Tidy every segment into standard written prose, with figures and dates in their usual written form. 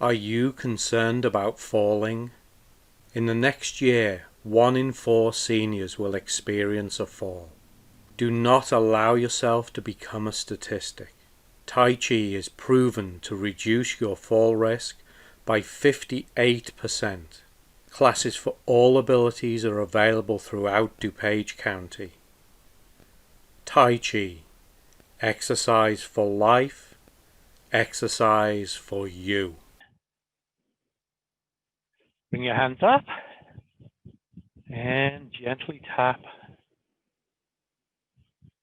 Are you concerned about falling? In the next year, 1 in 4 seniors will experience a fall. Do not allow yourself to become a statistic. Tai Chi is proven to reduce your fall risk by 58%. Classes for all abilities are available throughout DuPage County. Tai Chi, exercise for life, exercise for you. Bring your hands up and gently tap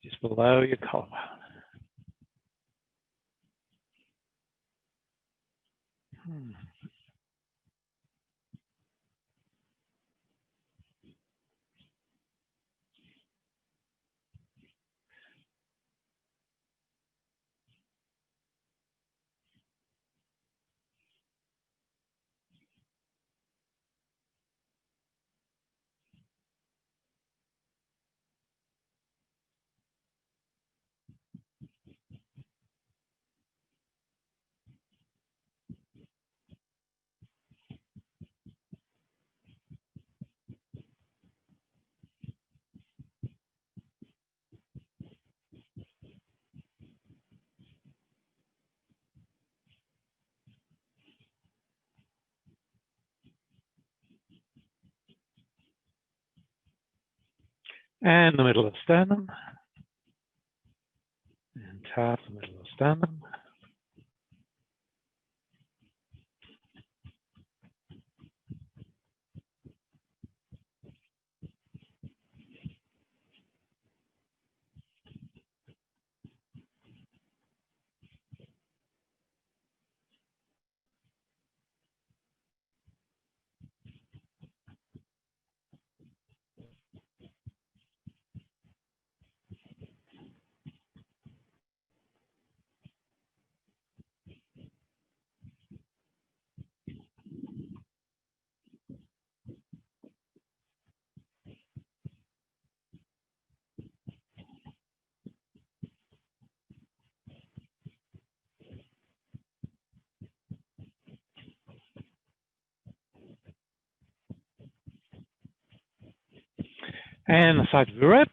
just below your collarbone. And the middle of the sternum. And tap the middle of the sternum. And the side of the ribs.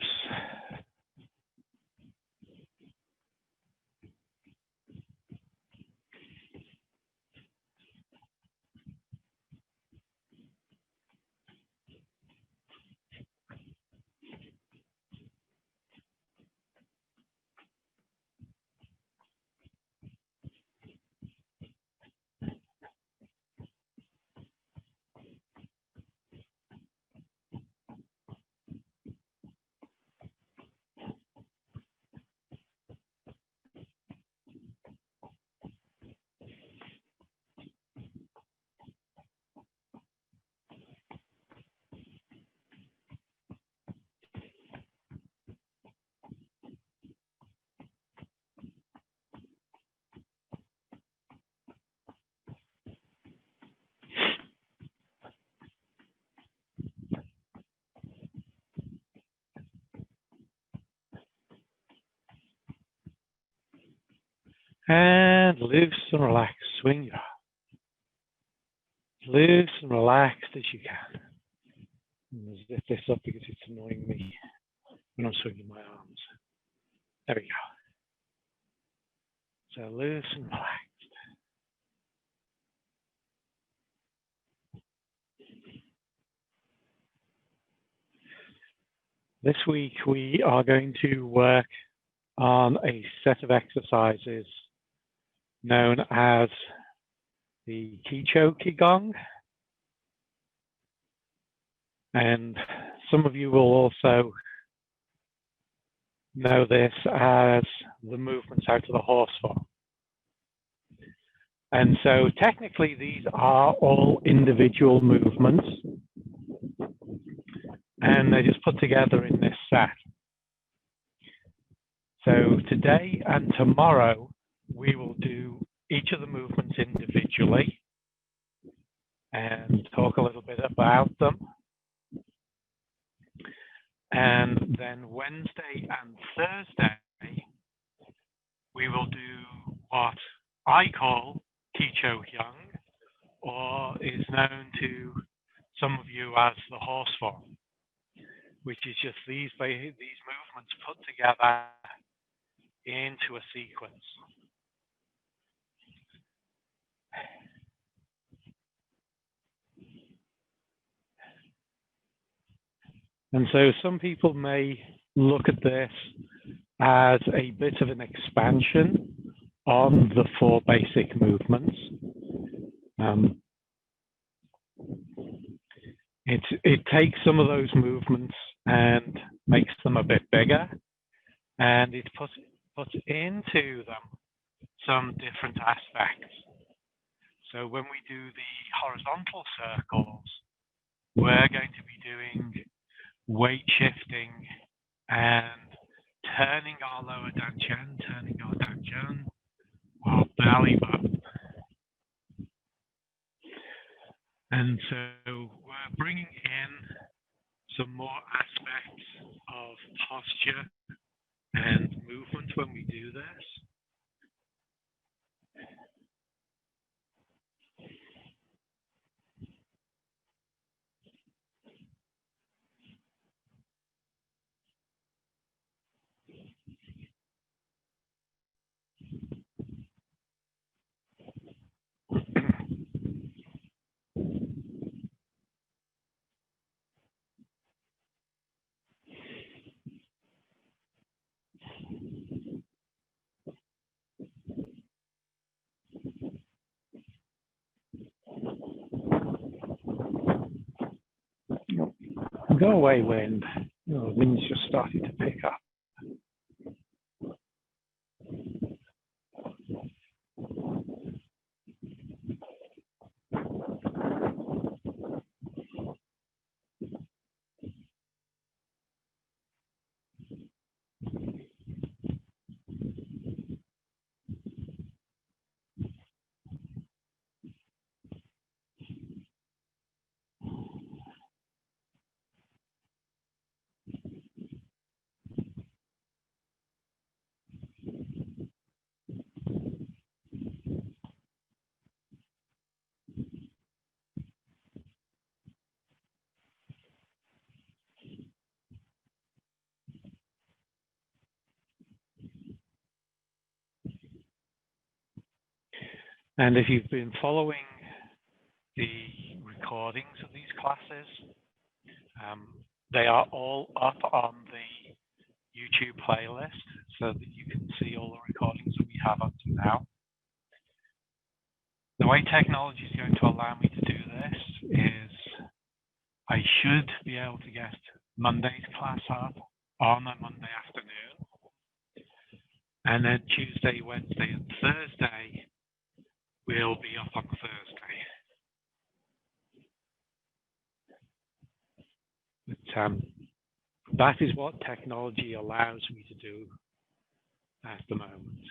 And loose and relax. Swing your arm. Loose and relaxed as you can. And lift this up because it's annoying me when I'm swinging my arms. There we go. So loose and relaxed. This week we are going to work on a set of exercises known as the Qigong. And some of you will also know this as the movements out of the horse form. And so technically these are all individual movements and they're just put together in this set. So today and tomorrow we will do each of the movements individually and talk a little bit about them. And then Wednesday and Thursday, we will do what I call Qigong, or is known to some of you as the horse form, which is just these movements put together into a sequence. And so some people may look at this as a bit of an expansion on the 4 basic movements. It takes some of those movements and makes them a bit bigger, and it puts into them some different aspects. So when we do the horizontal circles, we're going to be doing weight shifting and turning our lower dantian, turning our dantian, our belly button. And so we're bringing in some more aspects of posture and movement when we do this. Go away, wind. Oh, the wind's just starting to pick up. And if you've been following the recordings of these classes, they are all up on the YouTube playlist so that you can see all the recordings that we have up to now. The way technology is going to allow me to do this is I should be able to get Monday's class up on a Monday afternoon, and then Tuesday, Wednesday, and Thursday will be up on Thursday. But that is what technology allows me to do at the moment.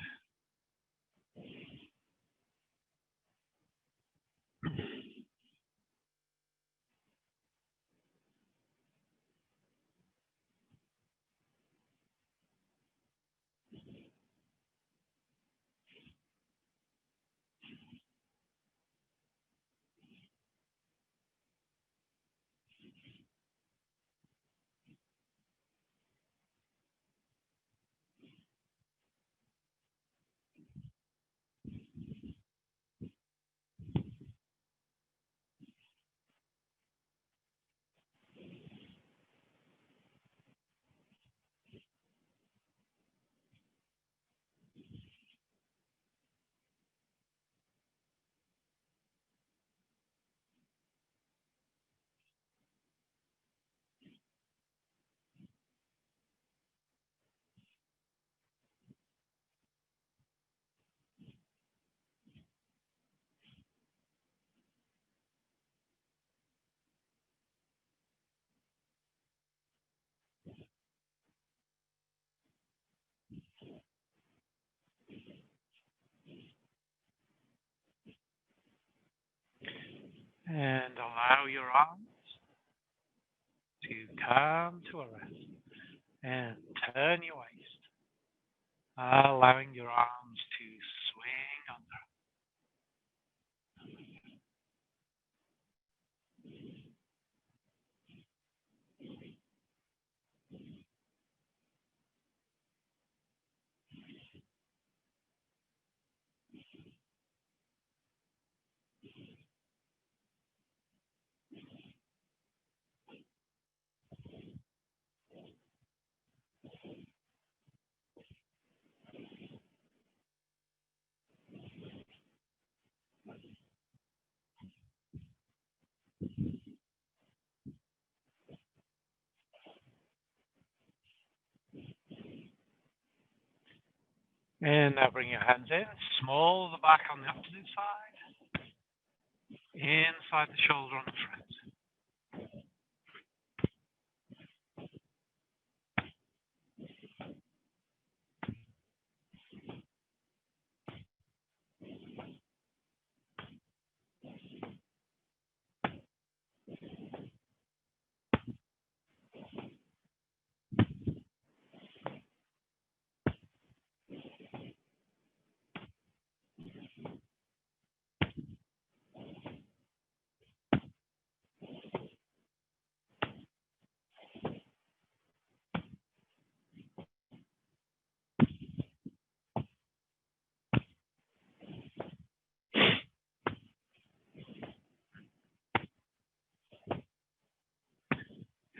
And allow your arms to come to a rest and turn your waist, allowing your arms to swing under. And now bring your hands in, small the back on the opposite side, inside the shoulder on the front.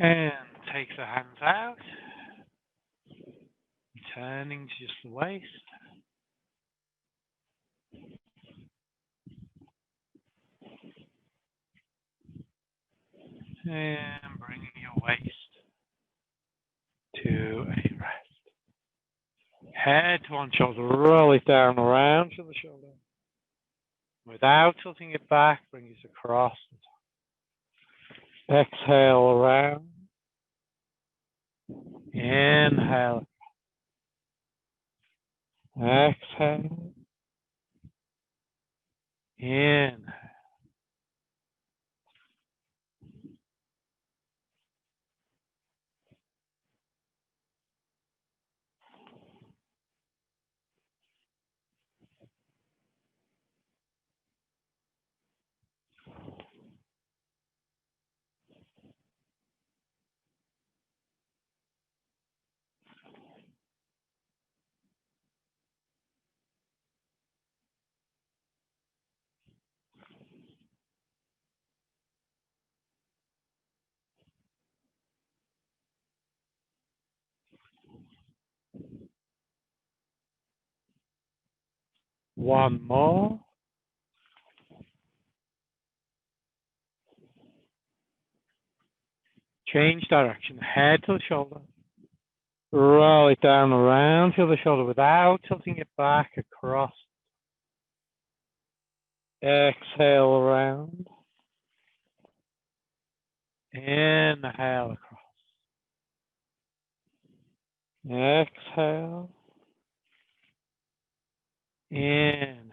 And take the hands out, turning to just the waist. And bringing your waist to a rest. Head to one shoulder, roll it down around to the shoulder. Without tilting it back, bring it across. Exhale around. Inhale. Exhale. Inhale. One more. Change direction. Head to the shoulder. Roll it down around to the shoulder without tilting it back across. Exhale around. Inhale across. Exhale. Inhale.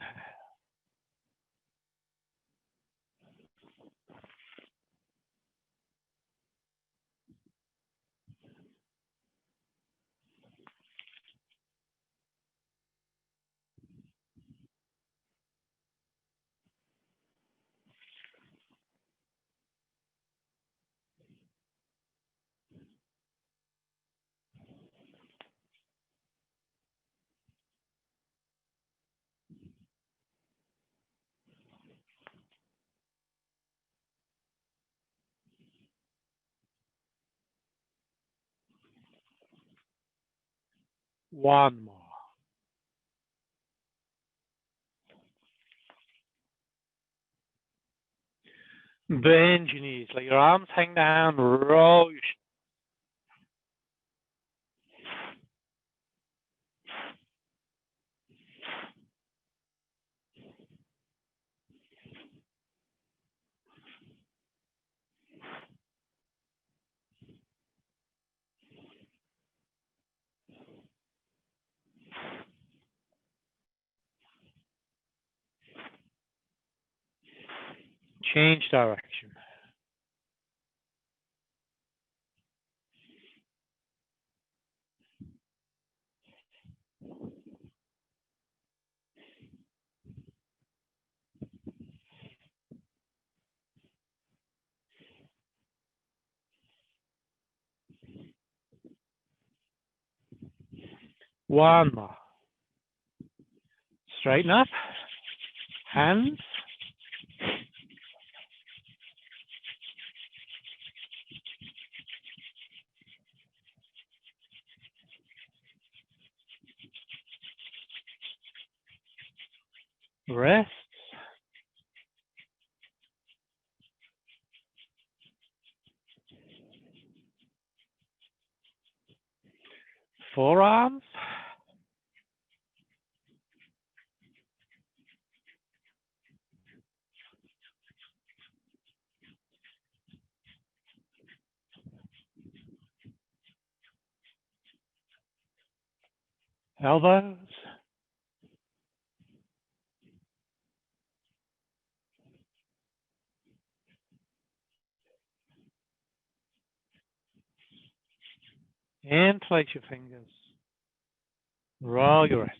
One more. Bend your knees, let your arms hang down, roll your change direction. One more. Straighten up. Hands. Wrists. Forearms. elbows. And place your fingers. Roll your wrists.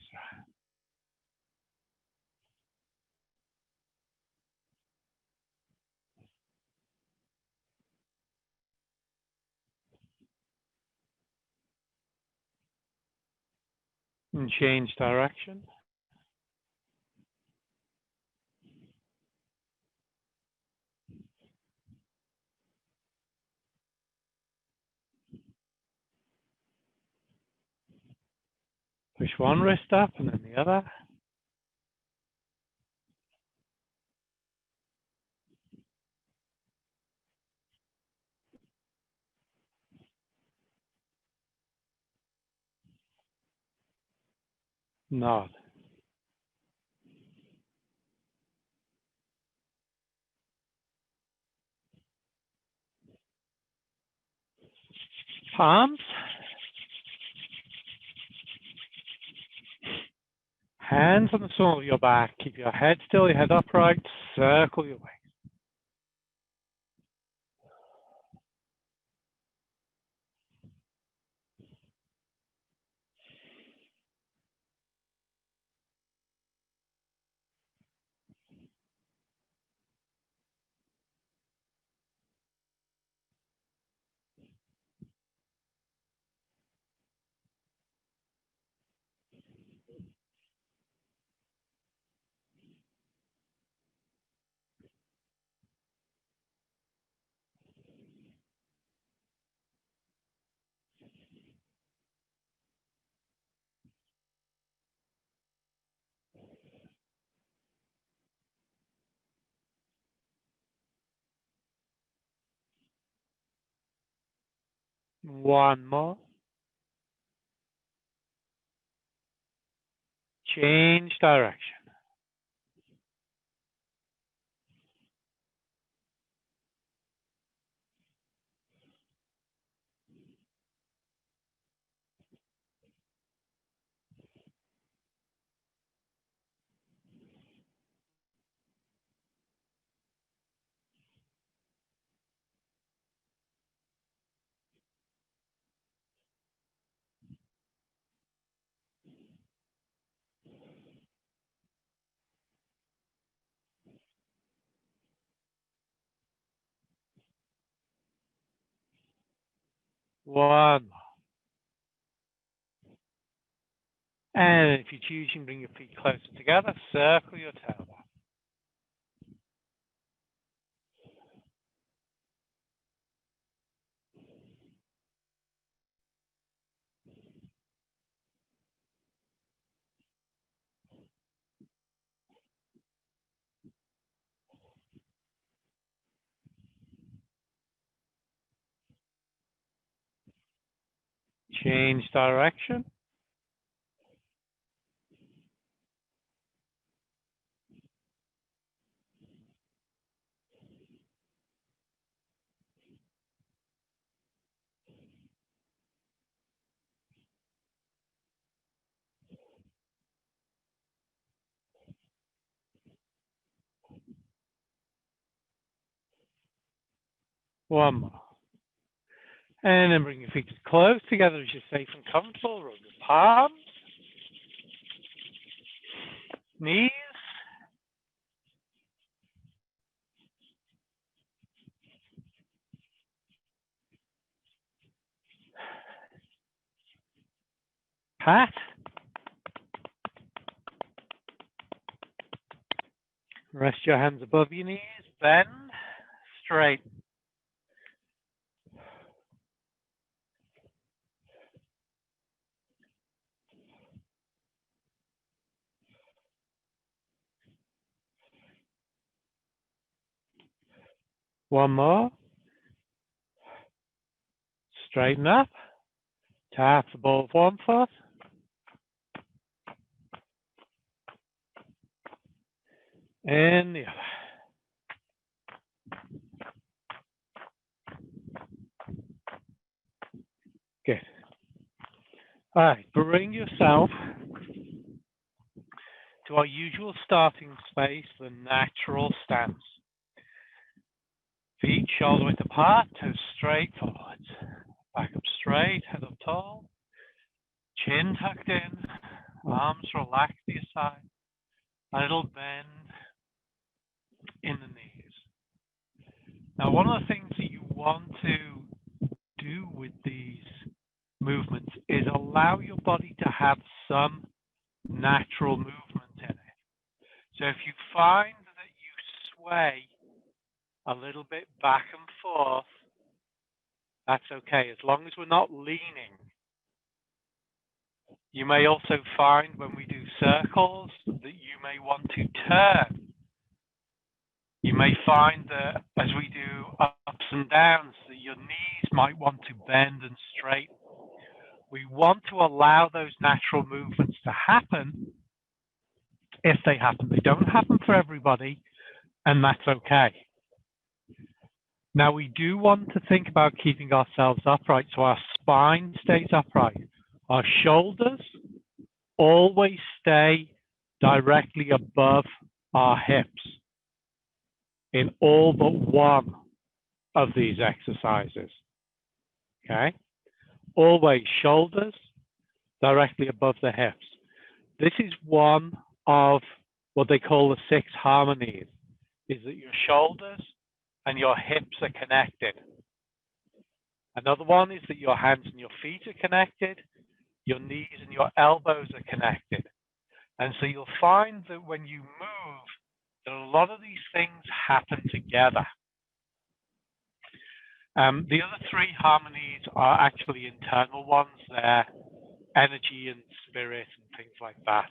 And change direction. Push one wrist up and then the other. Nod. Palms. Hands on the sole of your back. Keep your head still, your head upright. Circle your way. One more. Change direction. One more. And if you choose, you can bring your feet closer together. Circle your tailbone. Change direction. One more. And then bring your feet close together as you're safe and comfortable. Rub your palms, knees, pat. Rest your hands above your knees. Bend, straighten. One more. Straighten up. Tap the ball of one foot. And the other. Good. All right, bring yourself to our usual starting space, the natural stance. Feet shoulder width apart, toes straight forwards. Back up straight, head up tall. Chin tucked in, arms relaxed to your side. A little bend in the knees. Now, one of the things that you want to do with these movements is allow your body to have some natural movement in it. So if you find that you sway a little bit back and forth, that's okay, as long as we're not leaning. You may also find when we do circles that you may want to turn. You may find that as we do ups and downs, that your knees might want to bend and straighten. We want to allow those natural movements to happen if they happen. They don't happen for everybody, and that's okay. Now, we do want to think about keeping ourselves upright so our spine stays upright. Our shoulders always stay directly above our hips in all but one of these exercises. Okay? Always shoulders directly above the hips. This is one of what they call the 6 harmonies, is that your shoulders and your hips are connected. Another one is that your hands and your feet are connected, your knees and your elbows are connected. And so you'll find that when you move, that a lot of these things happen together. The other 3 harmonies are actually internal ones. They're energy and spirit and things like that,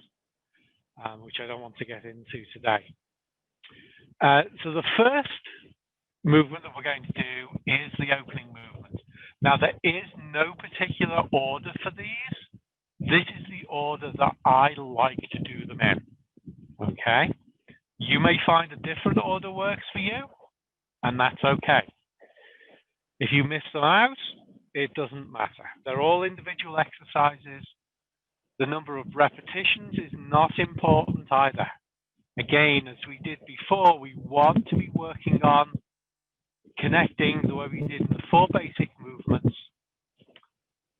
which I don't want to get into today. So the first movement that we're going to do is the opening movement. Now, there is no particular order for these. This is the order that I like to do them in. Okay? You may find a different order works for you, and that's okay. If you miss them out, it doesn't matter. They're all individual exercises. The number of repetitions is not important either. Again, as we did before, we want to be working on connecting the way we did in the 4 basic movements.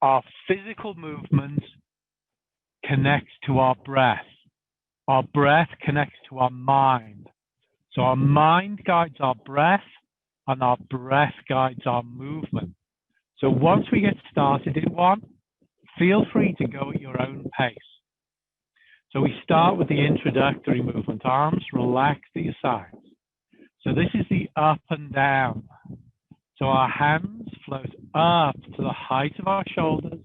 Our physical movement connects to our breath. Our breath connects to our mind. So our mind guides our breath, and our breath guides our movement. So once we get started in one, feel free to go at your own pace. So we start with the introductory movement, arms relaxed at your sides. So this is the up and down. So our hands float up to the height of our shoulders,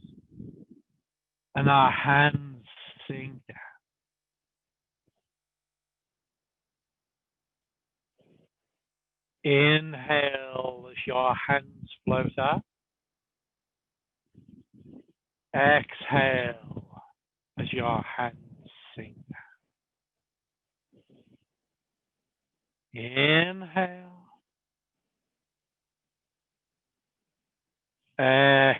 and our hands sink down. Inhale as your hands float up. Exhale as your hands sink down. Inhale. Exhale.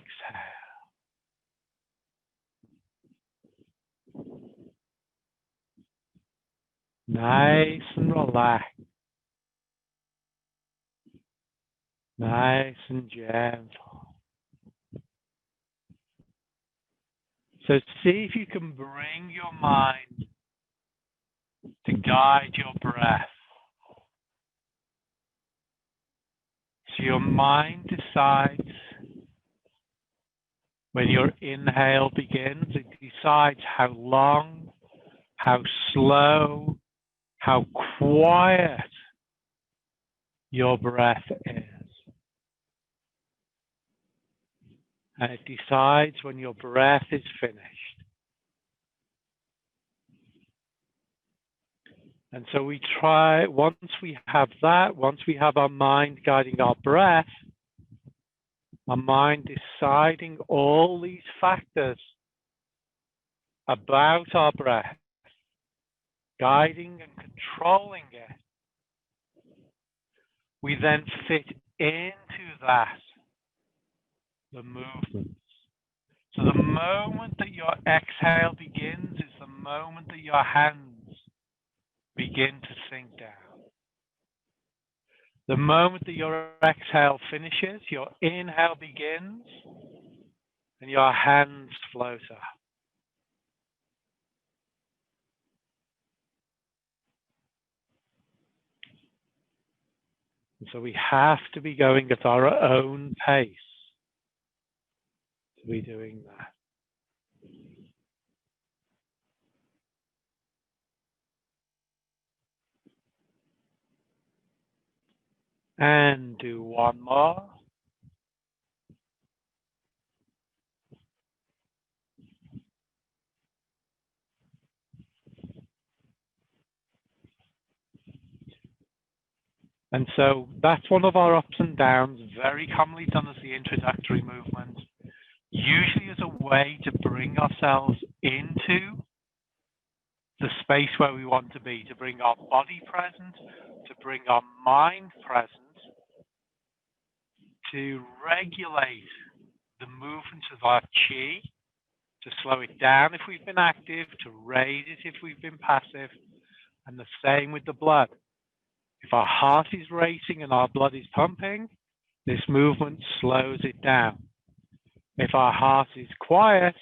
Nice and relaxed. Nice and gentle. So see if you can bring your mind to guide your breath. So your mind decides when your inhale begins, it decides how long, how slow, how quiet your breath is. And it decides when your breath is finished. And so we try, once we have that, once we have our mind guiding our breath, our mind deciding all these factors about our breath, guiding and controlling it, we then fit into that the movements. So the moment that your exhale begins is the moment that your hands begin to sink down. The moment that your exhale finishes, your inhale begins and your hands float up. And so we have to be going at our own pace to be doing that. And do one more. And so that's one of our ups and downs, very commonly done as the introductory movement, usually as a way to bring ourselves into the space where we want to be, to bring our body present, to bring our mind present, to regulate the movements of our chi, to slow it down if we've been active, to raise it if we've been passive, and the same with the blood. If our heart is racing and our blood is pumping, this movement slows it down. If our heart is quiet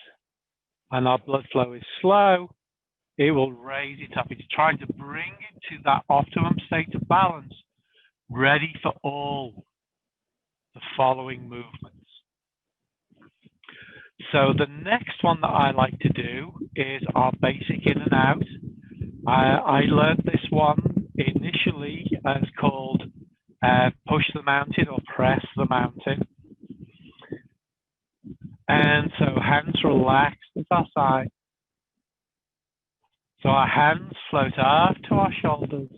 and our blood flow is slow, it will raise it up. It's trying to bring it to that optimum state of balance, ready for all the following movements. So the next one that I like to do is our basic in and out. I learned this one initially as called push the mountain or press the mountain. And so hands relaxed at our side. So our hands float up to our shoulders.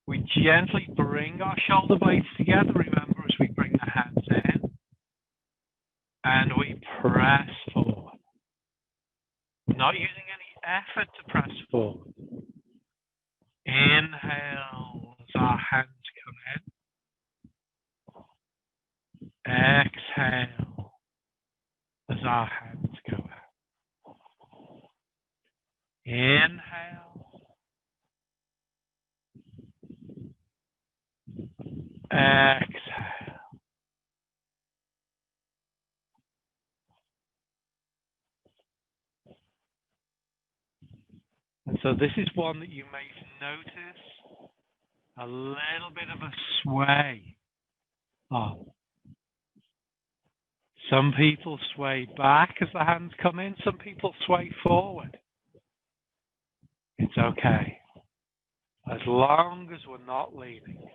We gently bring our shoulder blades together, remember, as we bring the hands in. And we press forward. Not using any effort to press forward. Inhale as our hands come in. Exhale as our hands go out. Inhale. Exhale. And so this is one that you may notice a little bit of a sway of. Some people sway back as the hands come in, some people sway forward. It's okay, as long as we're not leaning.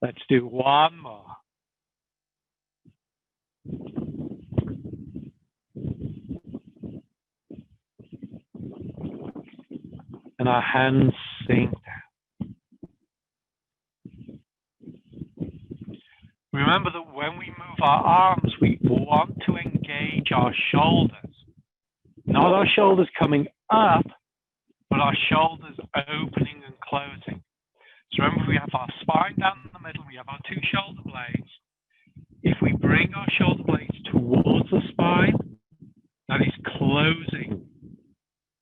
Let's do one more. And our hands sink down. Remember that when we move our arms, we want to engage our shoulders. Not our shoulders coming up, but our shoulders opening and closing. So remember, we have our spine down the middle, we have our two shoulder blades. If we bring our shoulder blades towards the spine, that is closing.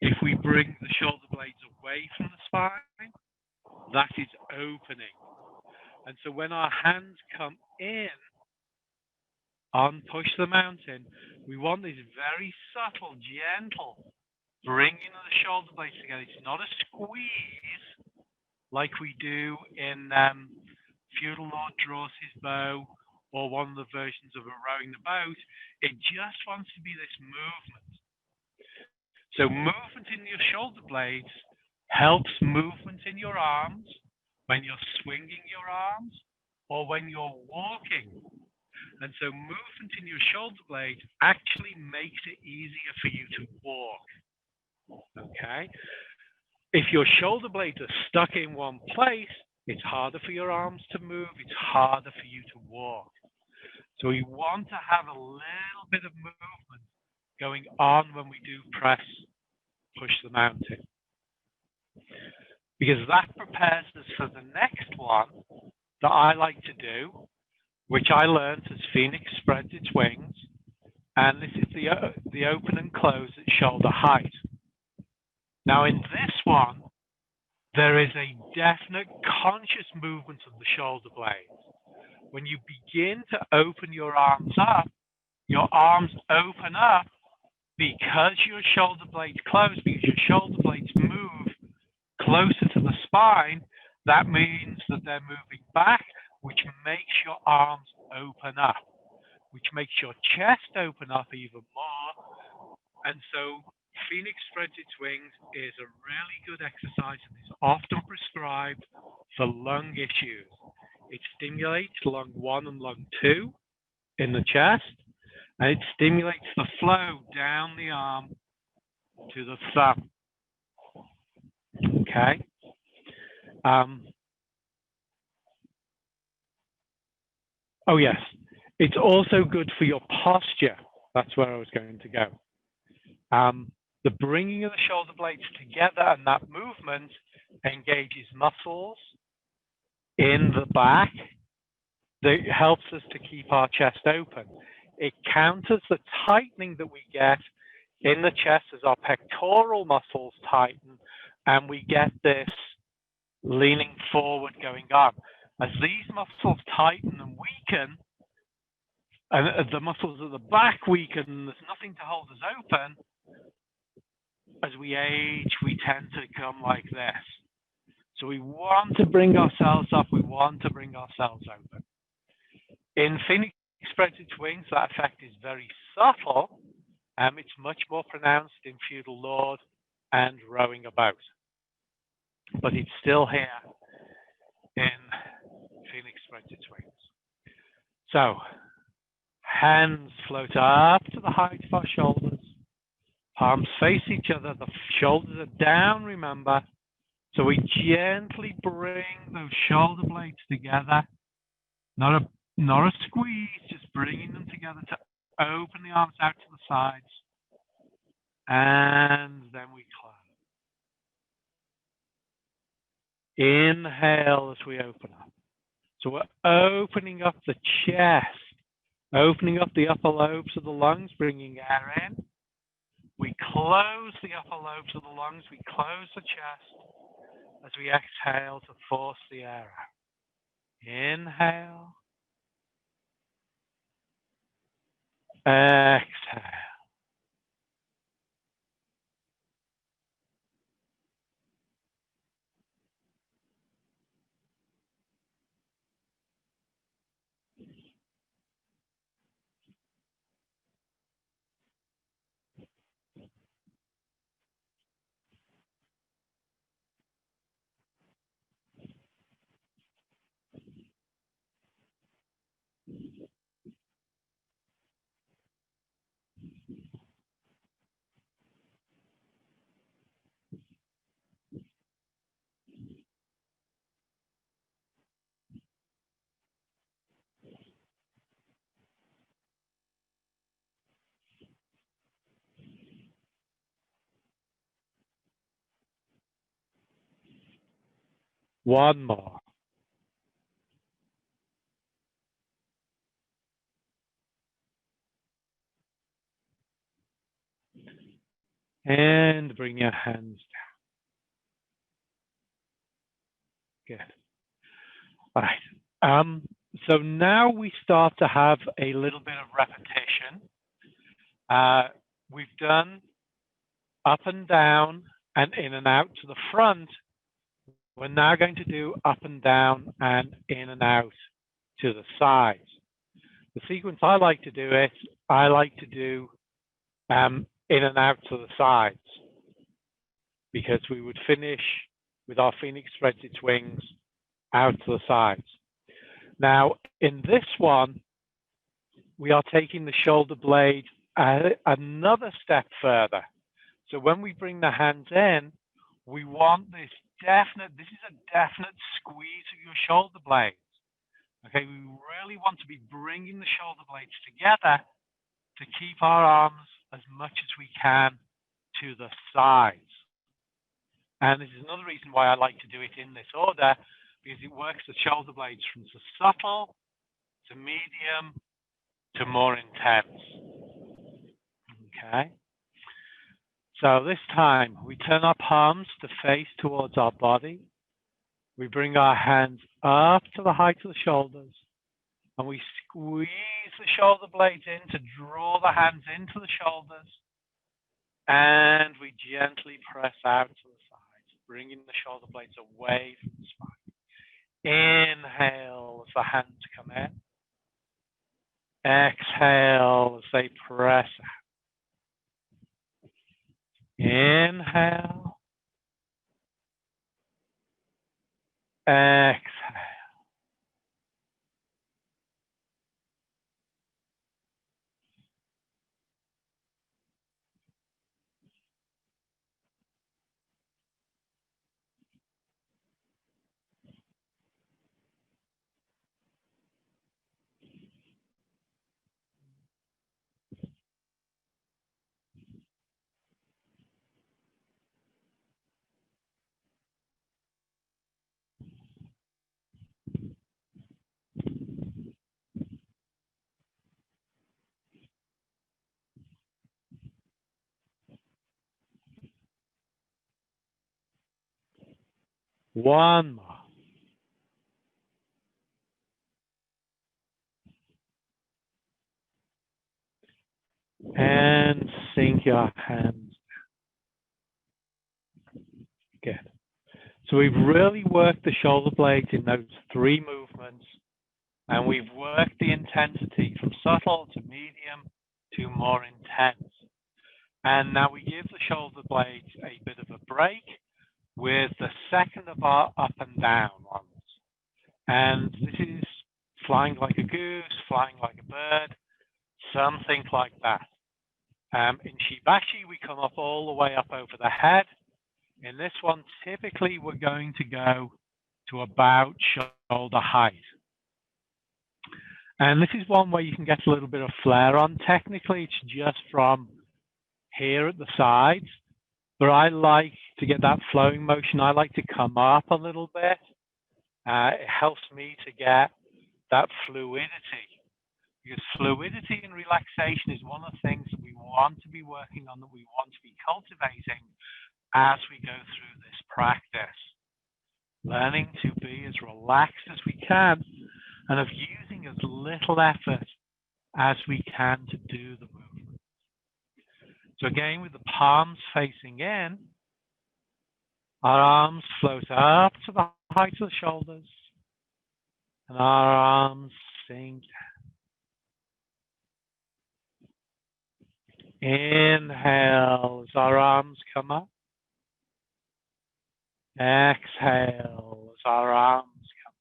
If we bring the shoulder blades away from the spine, that is opening. And so when our hands come in on push the mountain, we want this very subtle, gentle bringing the shoulder blades together. It's not a squeeze like we do in Feudal Lord Draws His Bow or one of the versions of a Rowing the Boat. It just wants to be this movement. So movement in your shoulder blades helps movement in your arms when you're swinging your arms or when you're walking. And so movement in your shoulder blades actually makes it easier for you to walk. Okay? If your shoulder blades are stuck in one place, it's harder for your arms to move, it's harder for you to walk. So we want to have a little bit of movement going on when we do push the mountain. Because that prepares us for the next one that I like to do, which I learned as Phoenix spreads its wings. And this is the open and close at shoulder height. Now in this one, there is a definite conscious movement of the shoulder blades. When you begin to open your arms open up because your shoulder blades close, because your shoulder blades move closer to the spine. That means that they're moving back, which makes your arms open up, which makes your chest open up even more. And so Phoenix spreads its wings is a really good exercise and is often prescribed for lung issues. It stimulates lung 1 and lung 2 in the chest, and it stimulates the flow down the arm to the thumb. Okay. Oh yes, it's also good for your posture. That's where I was going to go. The bringing of the shoulder blades together and that movement engages muscles in the back that helps us to keep our chest open. It counters the tightening that we get in the chest as our pectoral muscles tighten and we get this leaning forward going on. As these muscles tighten and weaken, and the muscles at the back weaken, and there's nothing to hold us open, as we age, we tend to come like this. So we want to bring ourselves up, we want to bring ourselves open. In Phoenix spreads its wings, that effect is very subtle. It's much more pronounced in Feudal Lord and Rowing a Boat. But it's still here in Phoenix spreads its wings. So, hands float up to the height of our shoulders. Palms face each other. The shoulders are down, remember. So we gently bring those shoulder blades together. Not a squeeze, just bringing them together to open the arms out to the sides. And then we close. Inhale as we open up. So we're opening up the chest, opening up the upper lobes of the lungs, bringing air in. We close the upper lobes of the lungs, we close the chest as we exhale to force the air out. Inhale. Exhale. One more. And bring your hands down. Good. All right. So now we start to have a little bit of repetition. We've done up and down and in and out to the front, we're now going to do up and down and in and out to the sides. The sequence I like to do it, I like to do in and out to the sides, because we would finish with our phoenix spreads its wings out to the sides. Now, in this one, we are taking the shoulder blade another step further. So when we bring the hands in, we want this is a definite squeeze of your shoulder blades. Okay, we really want to be bringing the shoulder blades together to keep our arms as much as we can to the sides. And this is another reason why I like to do it in this order, because it works the shoulder blades from subtle to medium to more intense. Okay. So this time we turn our palms to face towards our body. We bring our hands up to the height of the shoulders, and we squeeze the shoulder blades in to draw the hands into the shoulders, and we gently press out to the sides, bringing the shoulder blades away from the spine. Inhale as the hands come in. Exhale as they press out. Inhale. Exhale. One more. And sink your hands. Good. So we've really worked the shoulder blades in those three movements, and we've worked the intensity from subtle to medium to more intense. And now we give the shoulder blades a bit of a break with the second of our up and down ones. And this is flying like a goose, flying like a bird, something like that. In Shibashi, we come up all the way up over the head. In this one, typically we're going to go to about shoulder height. And this is one where you can get a little bit of flare on. Technically, it's just from here at the sides, but I like to get that flowing motion. I like to come up a little bit. It helps me to get that fluidity, because fluidity and relaxation is one of the things that we want to be working on, that we want to be cultivating as we go through this practice. Learning to be as relaxed as we can, and of using as little effort as we can to do the movement. So again, with the palms facing in, our arms float up to the height of the shoulders, and our arms sink down. Inhale as our arms come up. Exhale as our arms come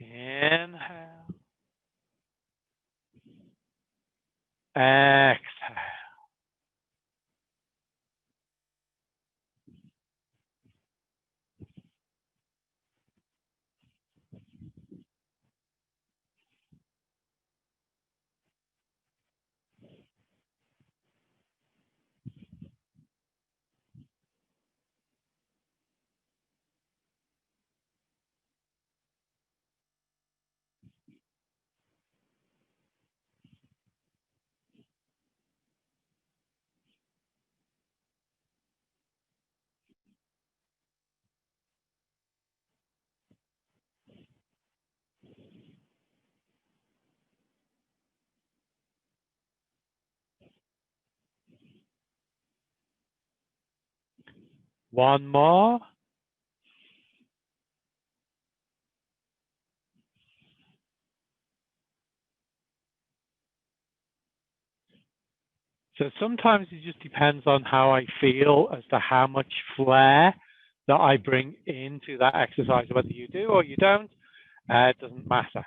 down. Inhale. Exhale. One more. So sometimes it just depends on how I feel as to how much flair that I bring into that exercise, whether you do or you don't, it doesn't matter.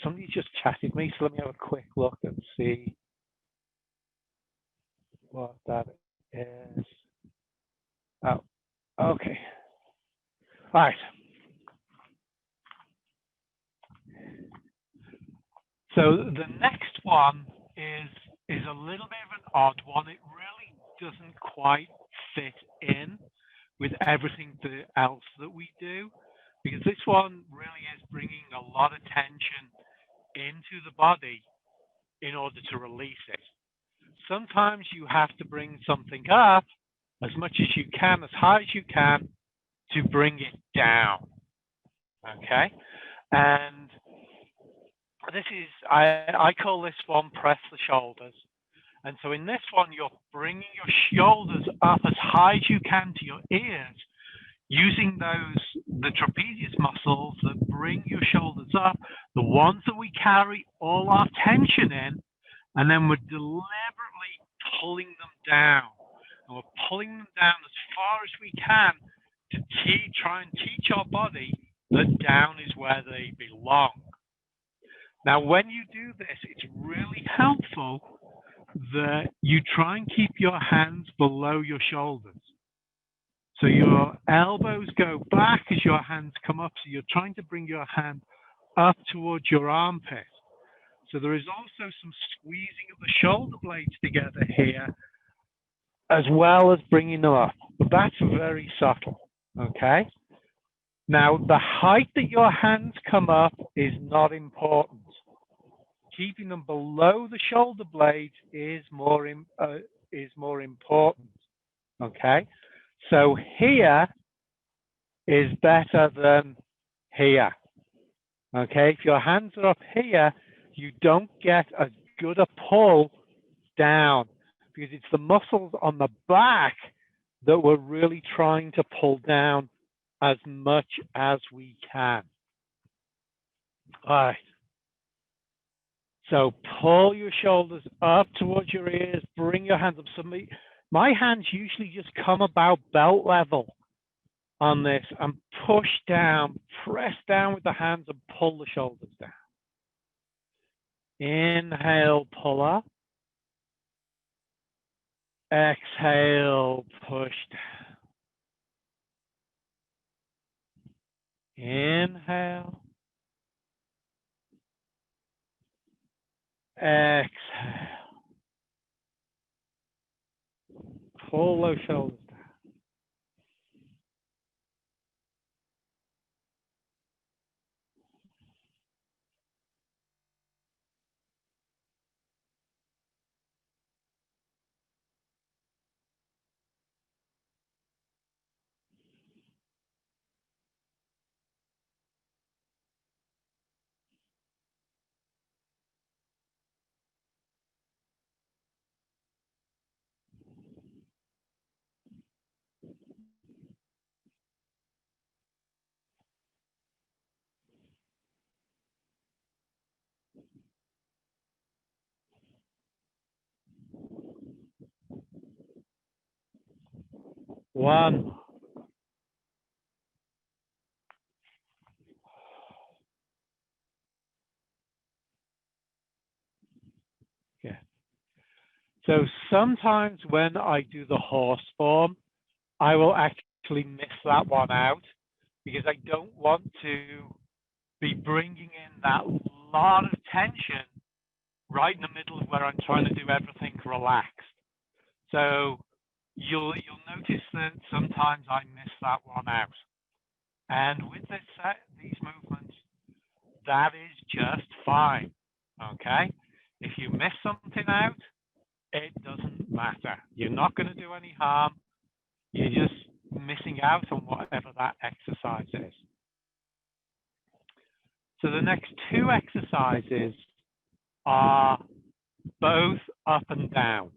Somebody just chatted me, so let me have a quick look and see what that is. Oh, okay. All right. So the next one is a little bit of an odd one. It really doesn't quite fit in with everything else that we do, because this one really is bringing a lot of tension into the body in order to release it. Sometimes you have to bring something up as much as you can, as high as you can, to bring it down. Okay? And this is, I call this one press the shoulders. And so in this one, you're bringing your shoulders up as high as you can to your ears, using the trapezius muscles that bring your shoulders up, the ones that we carry all our tension in, and then we're deliberately pulling them down. And we're pulling them down as far as we can to try and teach our body that down is where they belong. Now, when you do this, it's really helpful that you try and keep your hands below your shoulders. So your elbows go back as your hands come up. So you're trying to bring your hand up towards your armpit. So there is also some squeezing of the shoulder blades together here, as well as bringing them up. But that's very subtle, okay? Now, the height that your hands come up is not important. Keeping them below the shoulder blades is more important, okay? So here is better than here, okay? If your hands are up here, you don't get as good a pull down because it's the muscles on the back that we're really trying to pull down as much as we can. All right. So pull your shoulders up towards your ears, bring your hands up. So my hands usually just come about belt level on this and push down, press down with the hands and pull the shoulders down. Inhale, pull up. Exhale, push down. Inhale. Exhale. Pull those shoulders down. One. Yeah. So sometimes when I do the horse form, I will actually miss that one out because I don't want to be bringing in that lot of tension right in the middle of where I'm trying to do everything relaxed. So you'll notice that sometimes I miss that one out. And with these movements, that is just fine. Okay? If you miss something out, it doesn't matter. You're not going to do any harm. You're just missing out on whatever that exercise is. So the next two exercises are both up and down.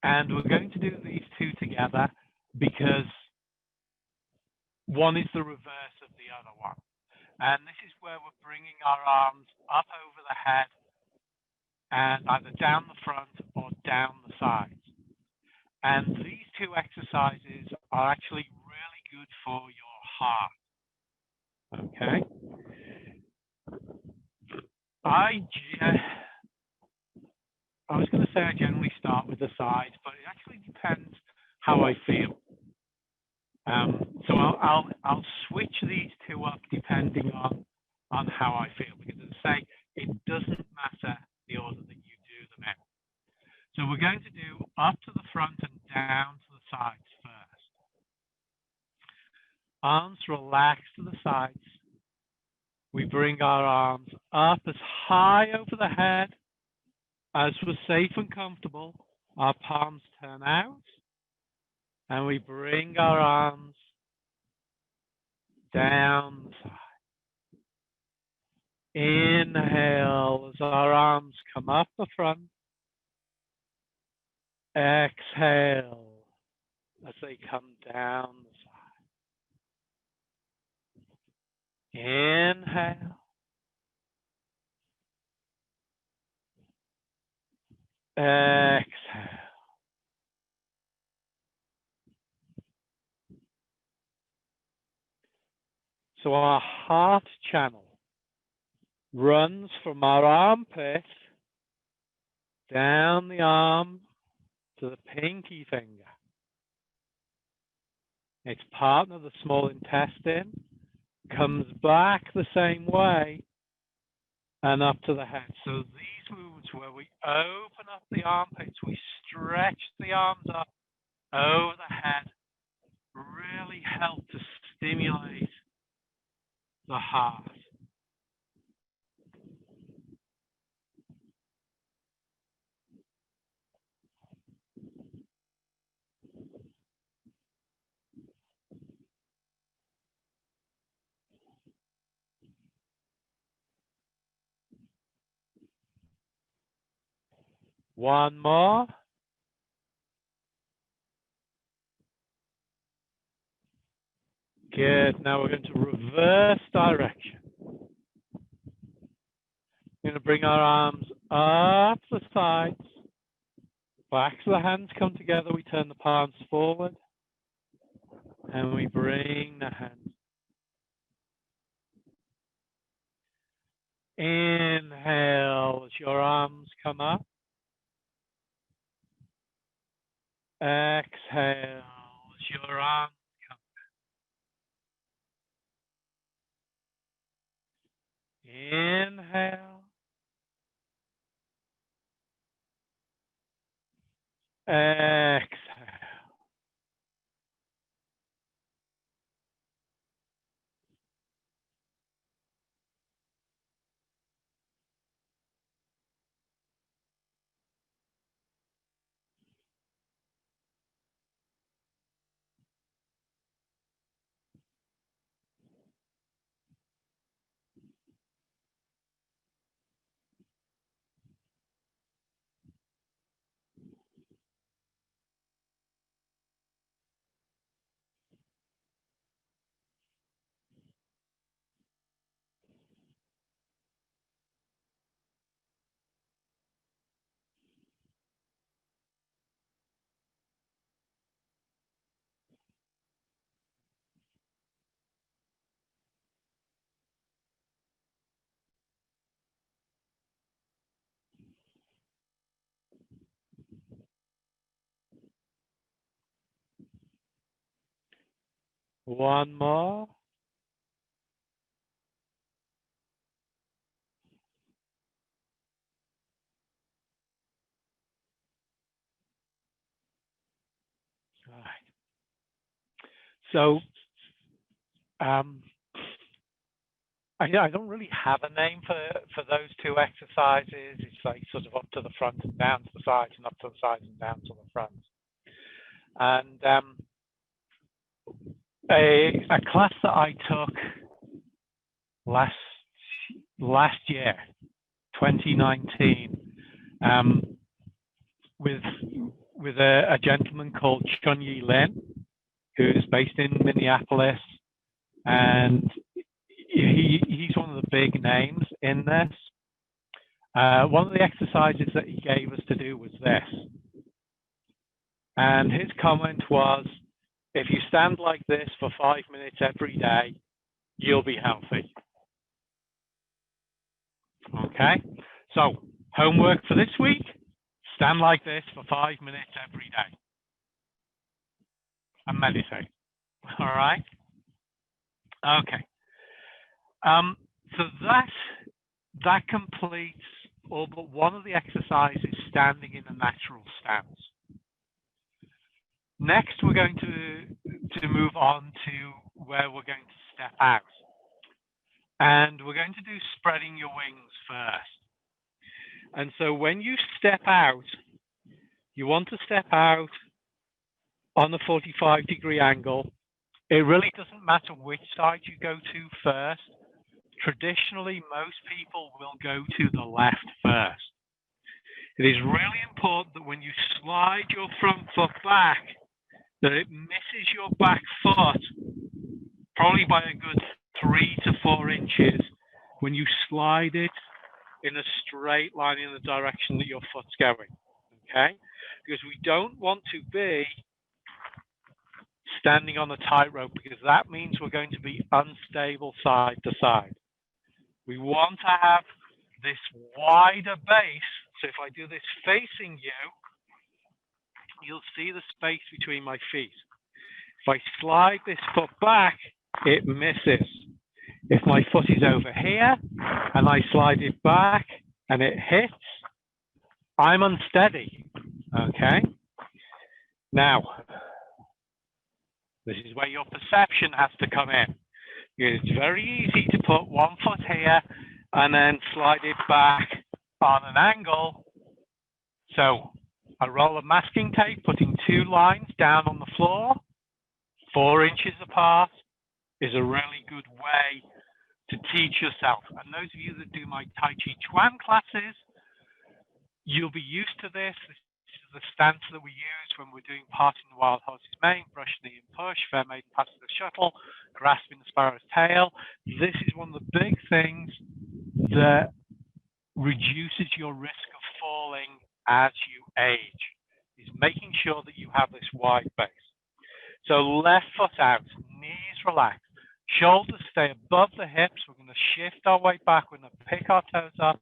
And we're going to do these two together because one is the reverse of the other one. And this is where we're bringing our arms up over the head and either down the front or down the sides. And these two exercises are actually really good for your heart. Okay. I was going to say I generally start with the sides, but it actually depends how I feel. So I'll switch these two up depending on how I feel, because as I say, it doesn't matter the order that you do them in. So we're going to do up to the front and down to the sides first. Arms relax to the sides. We bring our arms up as high over the head as we're safe and comfortable. Our palms turn out, and we bring our arms down the side. Inhale as our arms come up the front. Exhale as they come down the side. Inhale. Exhale. So our heart channel runs from our armpit down the arm to the pinky finger. Its partner, the small intestine, comes back the same way and up to the head. So these movements where we open up the armpits, we stretch the arms up over the head, really help to stimulate the heart. One more. Good. Now we're going to reverse direction. We're going to bring our arms up the sides. Back to the hands come together. We turn the palms forward. And we bring the hands. Inhale as your arms come up. Exhale as your arms come up. Inhale. Exhale. One more. All right. So, I don't really have a name for those two exercises. It's like sort of up to the front and down to the sides, and up to the sides and down to the front. And a class that I took last year, 2019, with a gentleman called Chun Yi Lin, who's based in Minneapolis. and he's one of the big names in this. One of the exercises that he gave us to do was this. And his comment was, if you stand like this for 5 minutes every day, you'll be healthy. Okay, so homework for this week, stand like this for 5 minutes every day and meditate. All right? Okay. So that completes all but one of the exercises, standing in a natural stance. Next, we're going to move on to where we're going to step out. And we're going to do spreading your wings first. And so when you step out, you want to step out on a 45-degree angle. It really doesn't matter which side you go to first. Traditionally, most people will go to the left first. It is really important that when you slide your front foot back, that it misses your back foot probably by a good 3 to 4 inches when you slide it in a straight line in the direction that your foot's going, okay? Because we don't want to be standing on a tightrope, because that means we're going to be unstable side to side. We want to have this wider base. So if I do this facing you, you'll see the space between my feet. If I slide this foot back, it misses. If my foot is over here and I slide it back and it hits, I'm unsteady, okay? Now, this is where your perception has to come in. It's very easy to put one foot here and then slide it back on an angle. So a roll of masking tape, putting 2 lines down on the floor, 4 inches apart, is a really good way to teach yourself. And those of you that do my Tai Chi Chuan classes, you'll be used to this. This is the stance that we use when we're doing parting the wild horse's mane, brush knee and push, fair maiden pass the shuttle, grasping the sparrow's tail. This is one of the big things that reduces your risk of falling as you age, is making sure that you have this wide base. So left foot out, knees relaxed, shoulders stay above the hips. We're going to shift our weight back. We're going to pick our toes up,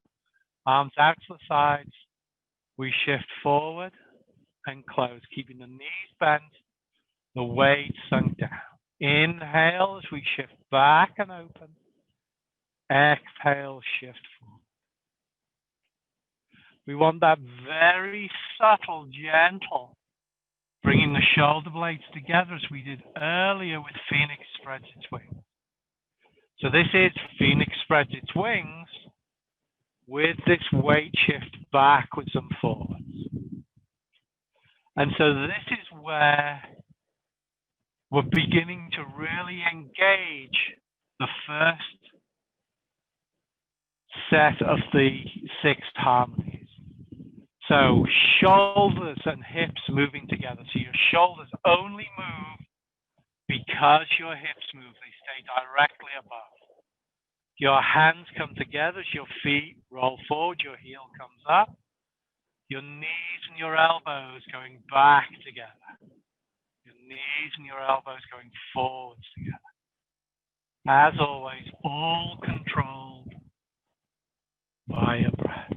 arms out to the sides. We shift forward and close, keeping the knees bent, the weight sunk down. Inhale as we shift back and open. Exhale, shift forward. We want that very subtle, gentle, bringing the shoulder blades together as we did earlier with Phoenix spreads its wings. So this is Phoenix spreads its wings with this weight shift backwards and forwards. And so this is where we're beginning to really engage the first set of the 6 harmonies. So shoulders and hips moving together. So your shoulders only move because your hips move. They stay directly above. Your hands come together as your feet roll forward. Your heel comes up. Your knees and your elbows going back together. Your knees and your elbows going forwards together. As always, all controlled by your breath.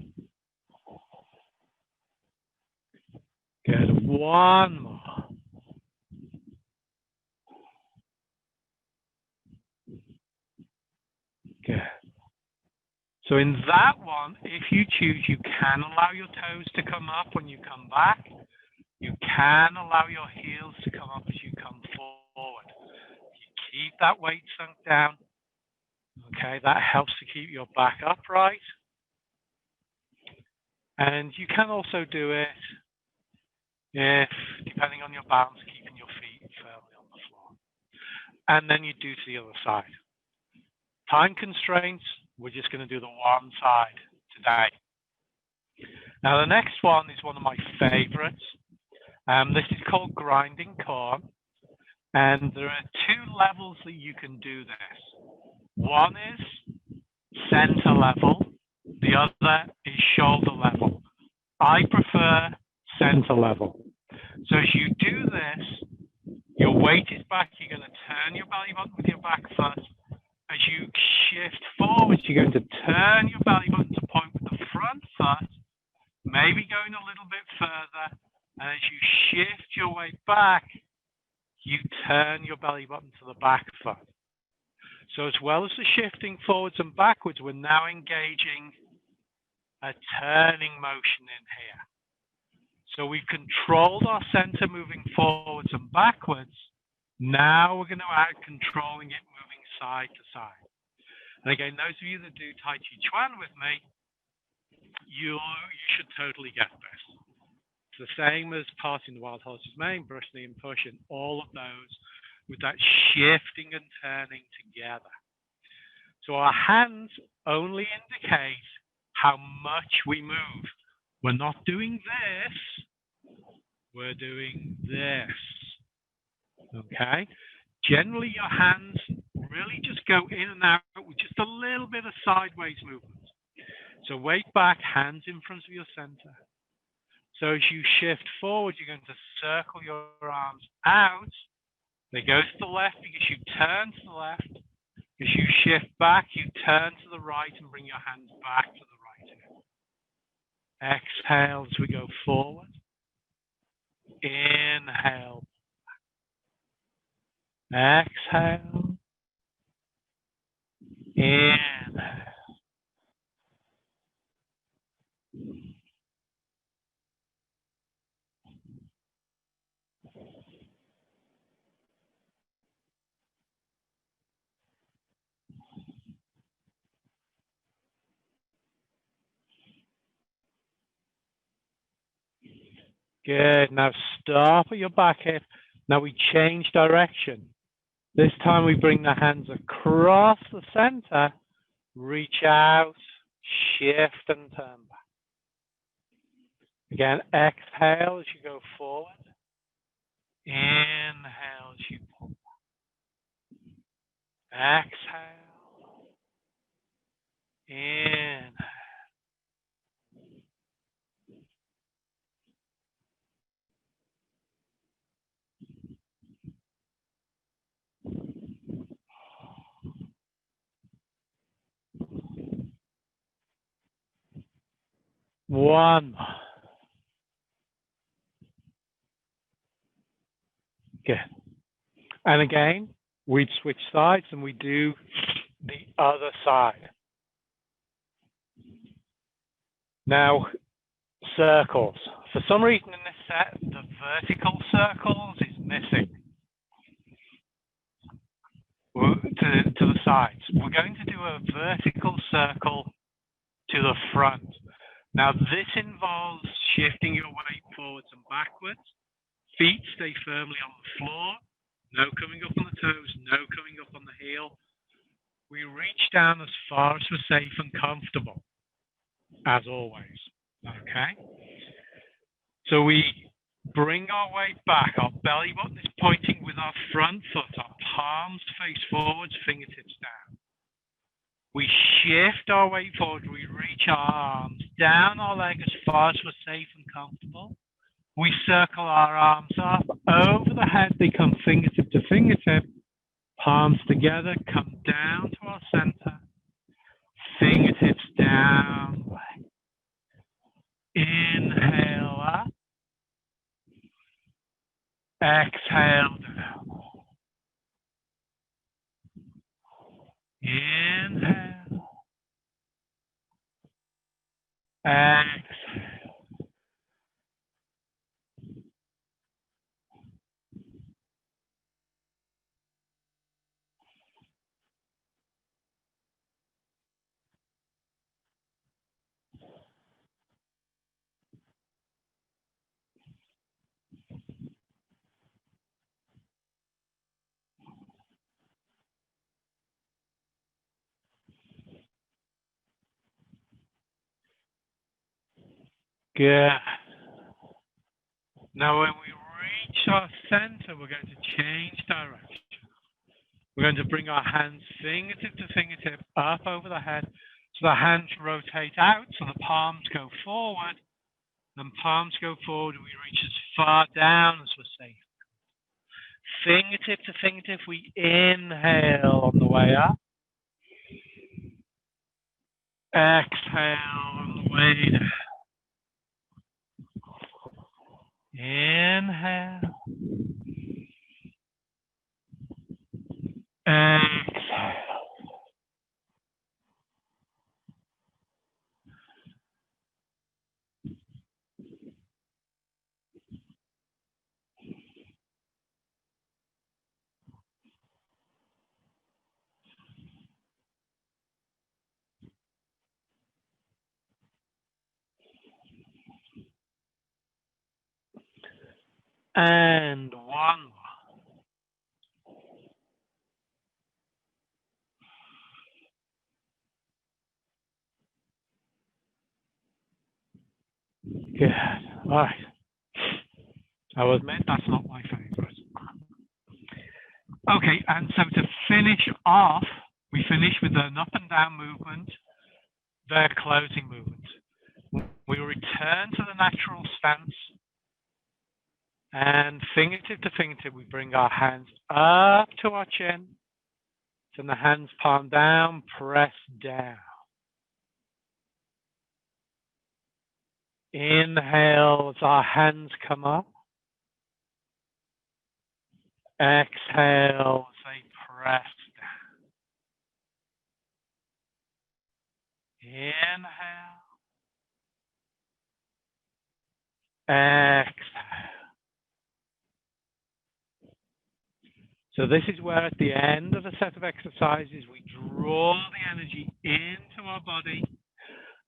Good. One more. Good. So in that one, if you choose, you can allow your toes to come up when you come back. You can allow your heels to come up as you come forward. You keep that weight sunk down. Okay, that helps to keep your back upright. And you can also do it if, depending on your balance, keeping your feet firmly on the floor. And then you do to the other side. Time constraints, we're just going to do the one side today. Now the next one is one of my favorites. This is called grinding corn. And there are two levels that you can do this. One is center level, the other is shoulder level. I prefer center level. So as you do this, your weight is back, you're going to turn your belly button with your back foot. As you shift forward, you're going to turn your belly button to point with the front foot, maybe going a little bit further. And as you shift your weight back, you turn your belly button to the back foot. So as well as the shifting forwards and backwards, we're now engaging a turning motion in here. So we've controlled our center moving forwards and backwards. Now we're going to add controlling it moving side to side. And again, those of you that do Tai Chi Chuan with me, you should totally get this. It's the same as passing the wild horse's mane, brush, knee, and push, and all of those with that shifting and turning together. So our hands only indicate how much we move. We're not doing this, we're doing this. Okay? Generally, your hands really just go in and out with just a little bit of sideways movement. So weight back, hands in front of your center. So as you shift forward, you're going to circle your arms out. They go to the left because you turn to the left. As you shift back, you turn to the right and bring your hands back to the right. Exhale as we go forward. Inhale. Exhale. Inhale. Good. Now stop at your back hip. Now we change direction. This time we bring the hands across the center, reach out, shift and turn back. Again, exhale as you go forward. Inhale as you pull back. Exhale. Inhale. One. Good. And again, we'd switch sides and we do the other side. Now, circles. For some reason in this set, the vertical circles is missing to the sides. We're going to do a vertical circle to the front. Now, this involves shifting your weight forwards and backwards. Feet stay firmly on the floor. No coming up on the toes, no coming up on the heel. We reach down as far as we're safe and comfortable, as always. Okay? So we bring our weight back. Our belly button is pointing with our front foot. Our palms face forwards, fingertips down. We shift our weight forward. We reach our arms down our leg as far as we're safe and comfortable. We circle our arms up over the head. They come fingertip to fingertip. Palms together, come down to our center. Fingertips down. Inhale up. Exhale down. Inhale. Exhale. Good. Now when we reach our center, we're going to change direction. We're going to bring our hands fingertip to fingertip up over the head. So the hands rotate out, so the palms go forward. And palms go forward, we reach as far down as we're safe. Fingertip to fingertip, we inhale on the way up. Exhale on the way down. Inhale. Exhale. And one more. Good. All right. I will admit that's not my favorite. Okay, and so to finish off, we finish with an up and down movement, their closing movement. We return to the natural stance, and fingertip to fingertip, we bring our hands up to our chin. Send the hands palm down, press down. Inhale as our hands come up. Exhale as they press down. Inhale. Exhale. So this is where at the end of the set of exercises, we draw the energy into our body.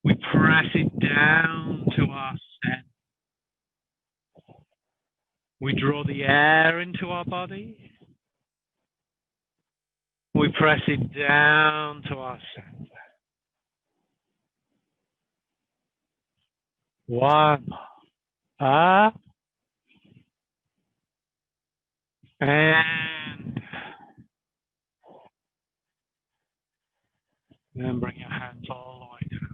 We press it down to our center. We draw the air into our body. We press it down to our center. One. Up. And then bring your hands all the way down.